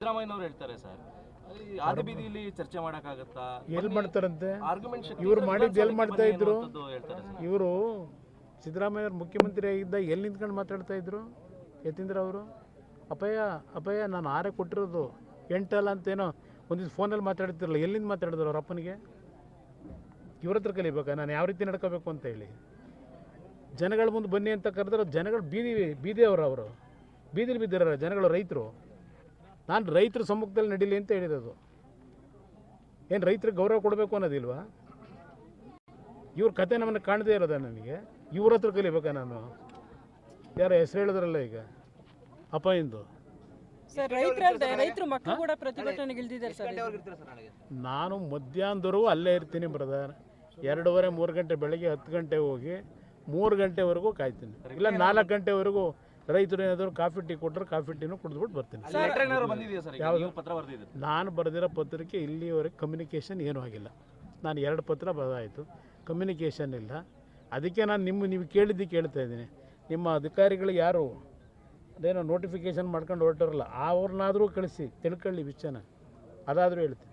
ಸಿದ್ದರಾಮಯ್ಯನವರು ಹೇಳ್ತಾರೆ ಸರ್, ಆದಿ ಬೀದಿಯಲ್ಲಿ ಚರ್ಚೆ ಮಾಡಕ್ಕಾಗತ್ತಾ? ಎಲ್ಲಿ ಮಾಡ್ತಾರಂತೆ? ಇವ್ರು ಮಾಡಿದ್ದು ಎಲ್ಲಿ ಮಾಡ್ತಾ ಇದ್ರು? ಇವರು ಸಿದ್ದರಾಮಯ್ಯ ಮುಖ್ಯಮಂತ್ರಿ ಆಗಿದ್ದ ಎಲ್ಲಿ ನಿಂತ್ಕೊಂಡು ಮಾತಾಡ್ತಾ ಇದ್ರು ಯತೀಂದ್ರ ಅವರು? ಅಪ್ಪಯ್ಯ ನಾನು ಆರೇ ಕೊಟ್ಟಿರೋದು 8 ಅಲ್ಲ ಅಂತೇನೋ ಒಂದಿವ್ಸ ಫೋನಲ್ಲಿ ಮಾತಾಡ್ತಿರಲ್ಲ, ಎಲ್ಲಿಂದ ಮಾತಾಡಿದ್ರು ಅವ್ರ ಅಪ್ಪನಿಗೆ? ಇವ್ರ ಹತ್ರ ಕಲಿಬೇಕಾ ನಾನು ಯಾವ ರೀತಿ ನಡ್ಕೋಬೇಕು ಅಂತ ಹೇಳಿ? ಜನಗಳ ಮುಂದೆ ಬನ್ನಿ ಅಂತ ಕರೆದ್ರೆ ಜನಗಳು ಅವರು ಬೀದಿಲಿ ಬಿದ್ದಿರೋ ಜನಗಳು, ರೈತರು. ನಾನು ರೈತರ ಸಮ್ಮುಖದಲ್ಲಿ ನಡೀಲಿ ಅಂತ ಹೇಳಿರೋದು. ಏನು ರೈತರಿಗೆ ಗೌರವ ಕೊಡಬೇಕು ಅನ್ನೋದಿಲ್ವಾ? ಇವ್ರ ಕತೆ ನಮ್ಮನ್ನು ಕಾಣದೇ ಇರೋದ ನನಗೆ? ಇವ್ರ ಹತ್ರ ಕಲಿಬೇಕಾ ನಾನು? ಯಾರ ಹೆಸರು ಹೇಳಿದ್ರಲ್ಲ ಈಗ ಅಪ್ಪಯಿಂದ. ನಾನು ಮಧ್ಯಾಹ್ನದವರೆಗೂ ಅಲ್ಲೇ ಇರ್ತೀನಿ ಬ್ರದರ್. 2:30 3 ಗಂಟೆ, ಬೆಳಗ್ಗೆ 10 ಗಂಟೆ ಹೋಗಿ 3 ಗಂಟೆವರೆಗೂ ಕಾಯ್ತೀನಿ, ಇಲ್ಲ 4 ಗಂಟೆವರೆಗೂ. ರೈತರು ಏನಾದರೂ ಕಾಫಿ ಟೀ ಕೊಟ್ಟರೆ ಕಾಫಿ ಟೀನು ಕುಡಿದ್ಬಿಟ್ಟು ಬರ್ತೀನಿ. ನಾನು ಬರೆದಿರೋ ಪತ್ರಕ್ಕೆ ಇಲ್ಲಿವರೆಗೆ ಕಮ್ಯುನಿಕೇಷನ್ ಏನೂ ಆಗಿಲ್ಲ. ನಾನು 2 ಪತ್ರ ಬರೆದಾಯಿತು, ಕಮ್ಯುನಿಕೇಷನ್ ಇಲ್ಲ. ಅದಕ್ಕೆ ನಾನು ನೀವು ಕೇಳಿದ್ದಕ್ಕೆ ಕೇಳ್ತಾ ಇದ್ದೀನಿ. ನಿಮ್ಮ ಅಧಿಕಾರಿಗಳು ಯಾರು ಅದೇನೋ ನೋಟಿಫಿಕೇಷನ್ ಮಾಡ್ಕೊಂಡು ಹೊರಟರಲ್ಲ, ಅವ್ರನ್ನಾದರೂ ಕಳಿಸಿ ತಿಳ್ಕೊಳ್ಳಿ ವಿಷಯನ, ಅದಾದರೂ ಹೇಳ್ತೀನಿ.